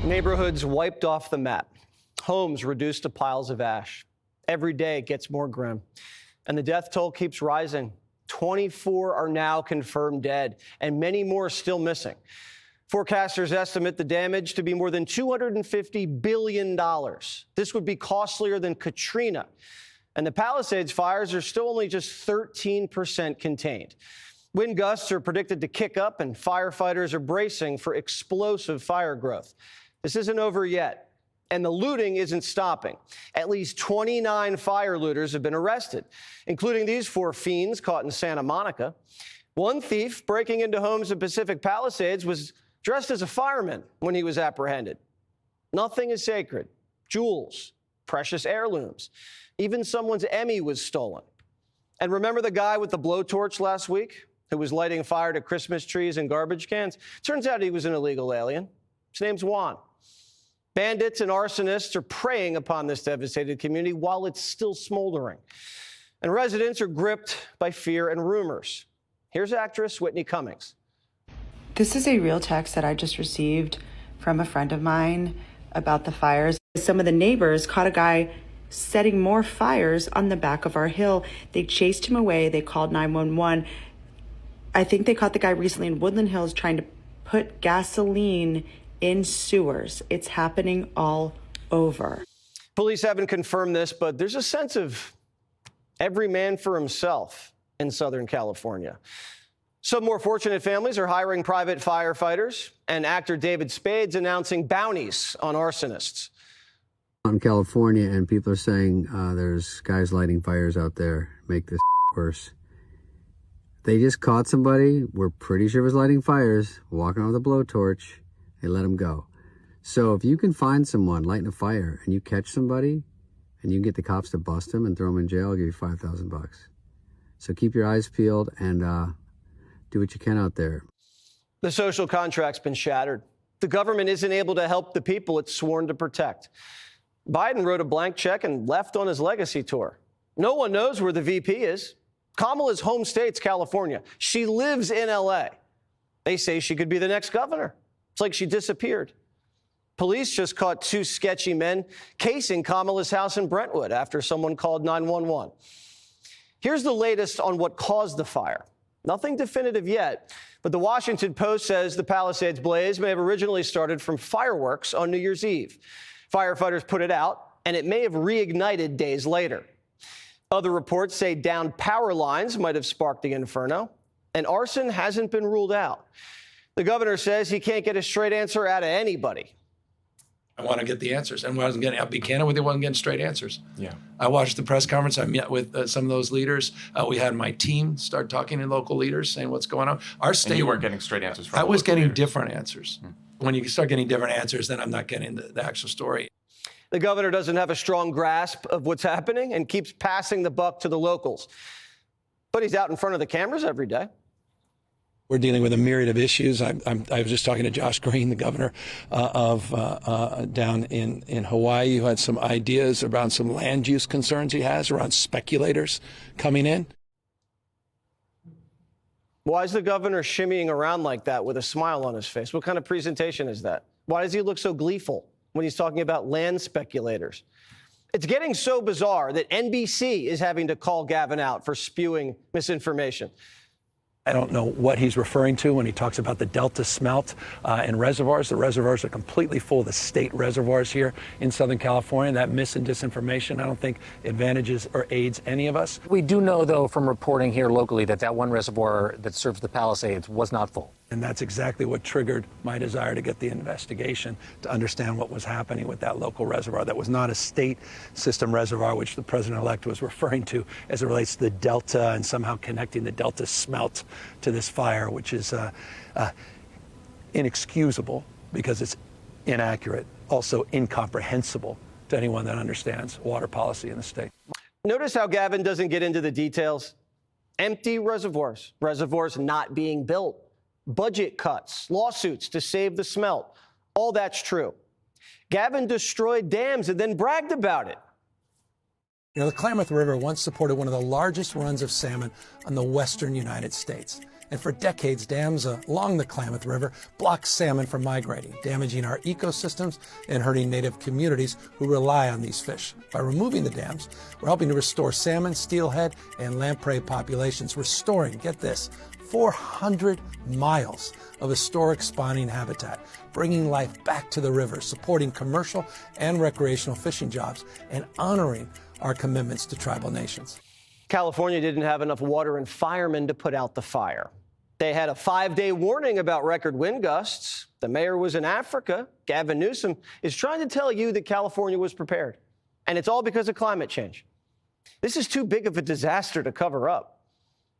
Neighborhoods wiped off the map. Homes reduced to piles of ash. Every day it gets more grim. And the death toll keeps rising. 24 are now confirmed dead, and many more still missing. Forecasters estimate the damage to be more than $250 billion. This would be costlier than Katrina. And the Palisades fires are still only just 13% contained. Wind gusts are predicted to kick up, and firefighters are bracing for explosive fire growth. This isn't over yet, and the looting isn't stopping. At least 29 fire looters have been arrested, including these 4 fiends caught in Santa Monica. One thief breaking into homes in Pacific Palisades was dressed as a fireman when he was apprehended. Nothing is sacred. Jewels, precious heirlooms. Even someone's Emmy was stolen. And remember the guy with the blowtorch last week who was lighting fire to Christmas trees and garbage cans? Turns out he was an illegal alien. His name's Juan. Bandits and arsonists are preying upon this devastated community while it's still smoldering. And residents are gripped by fear and rumors. Here's actress Whitney Cummings. This is a real text that I just received from a friend of mine about the fires. Some of the neighbors caught a guy setting more fires on the back of our hill. They chased him away. They called 911. I think they caught the guy recently in Woodland Hills trying to put gasoline in sewers. It's happening all over. Police haven't confirmed this, but there's a sense of every man for himself in Southern California. Some more fortunate families are hiring private firefighters, and actor David Spade's announcing bounties on arsonists. In California, and people are saying there's guys lighting fires out there, make this worse. They just caught somebody, we're pretty sure was lighting fires, walking on with a blowtorch. They let him go. So if you can find someone lighting a fire and you catch somebody and you can get the cops to bust him and throw him in jail, I'll give you $5,000. So keep your eyes peeled and do what you can out there. The social contract's been shattered. The government isn't able to help the people it's sworn to protect. Biden wrote a blank check and left on his legacy tour. No one knows where the VP is. Kamala's home state's California. She lives in L.A. They say she could be the next governor. It's like she disappeared. Police just caught 2 sketchy men casing Kamala's house in Brentwood after someone called 911. Here's the latest on what caused the fire. Nothing definitive yet, but the Washington Post says the Palisades blaze may have originally started from fireworks on New Year's Eve. Firefighters put it out, and it may have reignited days later. Other reports say downed power lines might have sparked the inferno, and arson hasn't been ruled out. The governor says he can't get a straight answer out of anybody. I want to get the answers. And I'll be candid with you, I wasn't getting straight answers. Yeah. I watched the press conference. I met with some of those leaders. We had my team start talking to local leaders, saying what's going on. Our state. And you weren't getting straight answers from I was getting leaders. different answers. When you start getting different answers, then I'm not getting the actual story. The governor doesn't have a strong grasp of what's happening and keeps passing the buck to the locals. But he's out in front of the cameras every day. We're dealing with a myriad of issues. I was just talking to Josh Green, the governor down in Hawaii, who had some ideas around some land use concerns he has around speculators coming in. Why is the governor shimmying around like that with a smile on his face? What kind of presentation is that? Why does he look so gleeful when he's talking about land speculators? It's getting so bizarre that NBC is having to call Gavin out for spewing misinformation. I don't know what he's referring to when he talks about the Delta smelt and reservoirs. The reservoirs are completely full, the state reservoirs here in Southern California. That mis and disinformation, I don't think advantages or aids any of us. We do know, though, from reporting here locally that one reservoir that serves the Palisades was not full. And that's exactly what triggered my desire to get the investigation, to understand what was happening with that local reservoir. That was not a state system reservoir, which the president-elect was referring to as it relates to the Delta and somehow connecting the Delta smelt to this fire, which is inexcusable because it's inaccurate, also incomprehensible to anyone that understands water policy in the state. Notice how Gavin doesn't get into the details. Empty reservoirs, reservoirs not being built, budget cuts, lawsuits to save the smelt. All that's true. Gavin destroyed dams and then bragged about it. You know, the Klamath River once supported one of the largest runs of salmon on the western United States. And for decades, dams along the Klamath River block salmon from migrating, damaging our ecosystems and hurting native communities who rely on these fish. By removing the dams, we're helping to restore salmon, steelhead, and lamprey populations, restoring, get this, 400 miles of historic spawning habitat, bringing life back to the river, supporting commercial and recreational fishing jobs, and honoring our commitments to tribal nations. California didn't have enough water and firemen to put out the fire. They had a 5-day warning about record wind gusts. The mayor was in Africa. Gavin Newsom is trying to tell you that California was prepared. And it's all because of climate change. This is too big of a disaster to cover up.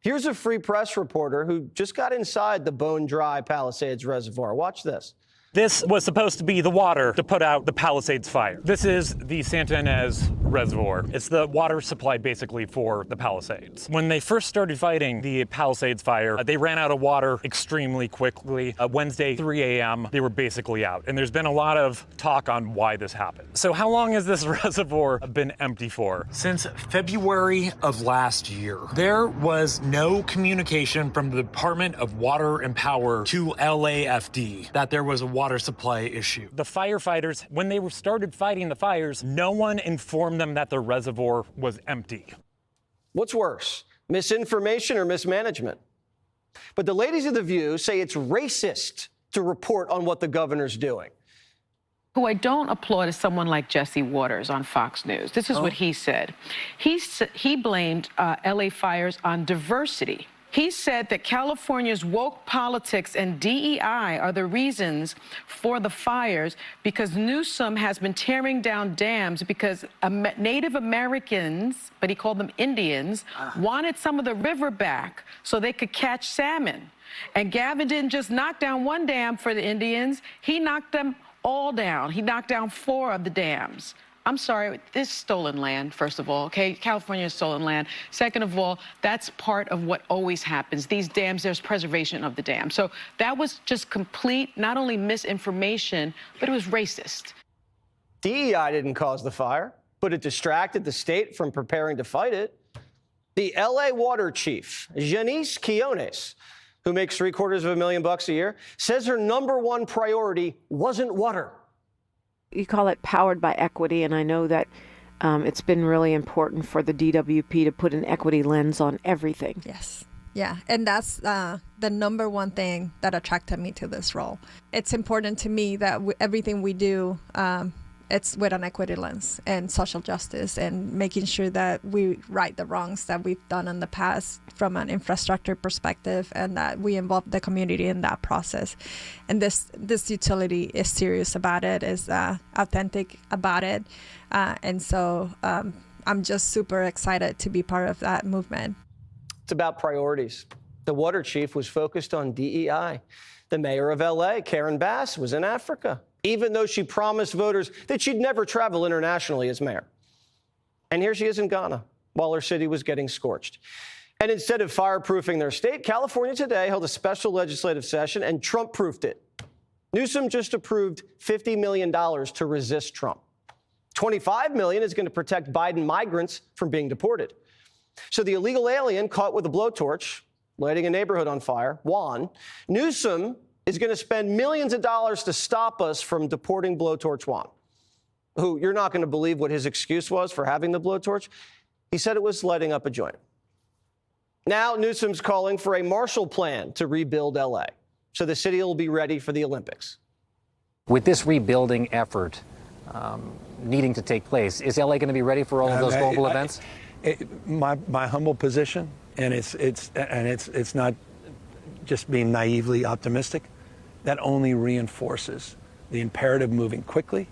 Here's a Free Press reporter who just got inside the bone-dry Palisades Reservoir. Watch this. This was supposed to be the water to put out the Palisades fire. This is the Santa Ynez Reservoir. It's the water supply basically for the Palisades. When they first started fighting the Palisades fire, they ran out of water extremely quickly. Wednesday, 3 a.m., they were basically out. And there's been a lot of talk on why this happened. So how long has this reservoir been empty for? Since February of last year. There was no communication from the Department of Water and Power to LAFD that there was a water supply issue. The firefighters, when they started fighting the fires, no one informed them that the reservoir was empty. What's worse, misinformation or mismanagement? But the ladies of The View say it's racist to report on what the governor's doing. Who I don't applaud is someone like Jesse Watters on Fox News. This is what he said. He blamed LA fires on diversity. He said that California's woke politics and DEI are the reasons for the fires because Newsom has been tearing down dams because Native Americans, but he called them Indians, wanted some of the river back so they could catch salmon. And Gavin didn't just knock down one dam for the Indians, he knocked them all down. He knocked down 4 of the dams. I'm sorry, this is stolen land, first of all, okay? California is stolen land. Second of all, that's part of what always happens. These dams, there's preservation of the dam. So that was just complete, not only misinformation, but it was racist. DEI didn't cause the fire, but it distracted the state from preparing to fight it. The LA water chief, Janice Quiones, who makes $750,000 a year, says her #1 priority wasn't water. You call it powered by equity, and I know that it's been really important for the DWP to put an equity lens on everything. Yes. Yeah, and that's the #1 thing that attracted me to this role. It's important to me that everything we do, it's with an equity lens and social justice and making sure that we right the wrongs that we've done in the past from an infrastructure perspective and that we involve the community in that process. And this utility is serious about it, is authentic about it. And so I'm just super excited to be part of that movement. It's about priorities. The water chief was focused on DEI. The mayor of LA, Karen Bass, was in Africa, even though she promised voters that she'd never travel internationally as mayor. And here she is in Ghana, while her city was getting scorched. And instead of fireproofing their state, California today held a special legislative session and Trump-proofed it. Newsom just approved $50 million to resist Trump. $25 million is going to protect Biden migrants from being deported. So the illegal alien caught with a blowtorch, lighting a neighborhood on fire, Juan, Newsom is going to spend millions of dollars to stop us from deporting blowtorch Juan, who you're not going to believe what his excuse was for having the blowtorch. He said it was lighting up a joint. Now Newsom's calling for a Marshall Plan to rebuild LA, so the city will be ready for the Olympics. With this rebuilding effort needing to take place, is LA going to be ready for all of those global events? My humble position, and it's not just being naively optimistic, that only reinforces the imperative moving quickly,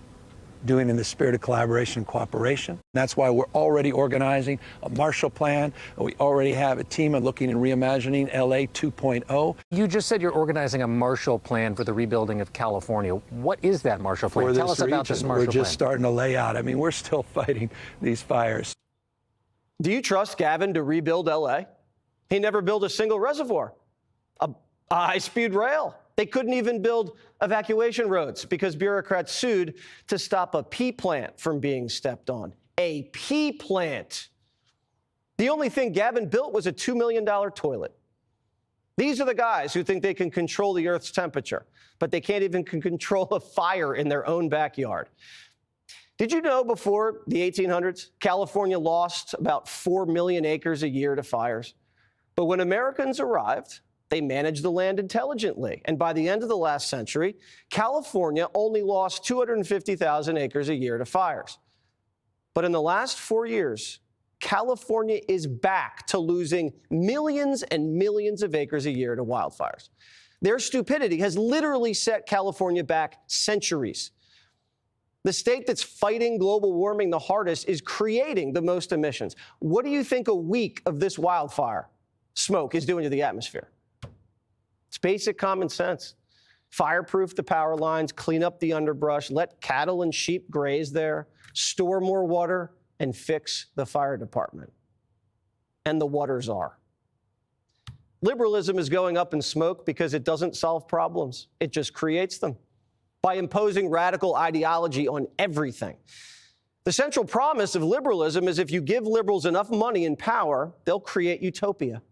doing it in the spirit of collaboration and cooperation. That's why we're already organizing a Marshall Plan. We already have a team looking and reimagining LA 2.0. You just said you're organizing a Marshall Plan for the rebuilding of California. What is that Marshall Plan? Tell us about this Marshall Plan. We're just starting to lay out. I mean, we're still fighting these fires. Do you trust Gavin to rebuild LA? He never built a single reservoir, a high-speed rail. They couldn't even build evacuation roads because bureaucrats sued to stop a pea plant from being stepped on. A pea plant. The only thing Gavin built was a $2 million toilet. These are the guys who think they can control the Earth's temperature, but they can't even control a fire in their own backyard. Did you know before the 1800s, California lost about 4 million acres a year to fires? But when Americans arrived, they managed the land intelligently. And by the end of the last century, California only lost 250,000 acres a year to fires. But in the last 4 years, California is back to losing millions and millions of acres a year to wildfires. Their stupidity has literally set California back centuries. The state that's fighting global warming the hardest is creating the most emissions. What do you think a week of this wildfire smoke is doing to the atmosphere? It's basic common sense. Fireproof the power lines, clean up the underbrush, let cattle and sheep graze there, store more water, and fix the fire department. And the Watters are. Liberalism is going up in smoke because it doesn't solve problems. It just creates them by imposing radical ideology on everything. The central promise of liberalism is if you give liberals enough money and power, they'll create utopia.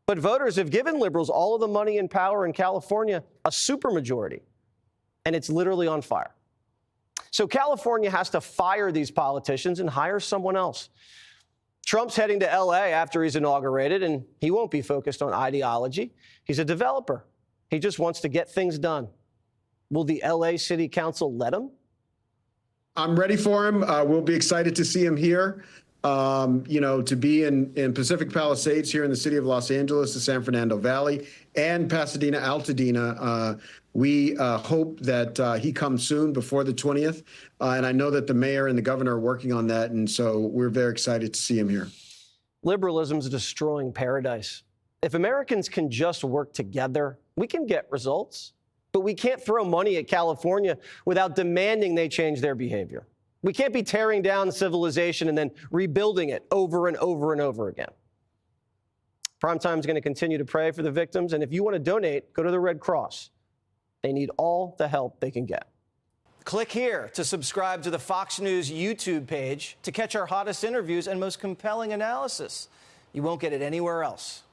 But voters have given liberals all of the money and power in California, a supermajority, and it's literally on fire. So California has to fire these politicians and hire someone else. Trump's heading to LA after he's inaugurated, and he won't be focused on ideology. He's a developer. He just wants to get things done. Will the LA City Council let him? I'm ready for him. We'll be excited to see him here. To be in Pacific Palisades here in the city of Los Angeles, the San Fernando Valley, and Pasadena, Altadena. We hope that he comes soon before the 20th. And I know that the mayor and the governor are working on that. And so we're very excited to see him here. Liberalism is destroying paradise. If Americans can just work together, we can get results. But we can't throw money at California without demanding they change their behavior. We can't be tearing down civilization and then rebuilding it over and over and over again. Primetime is going to continue to pray for the victims. And if you want to donate, go to the Red Cross. They need all the help they can get. Click here to subscribe to the Fox News YouTube page to catch our hottest interviews and most compelling analysis. You won't get it anywhere else.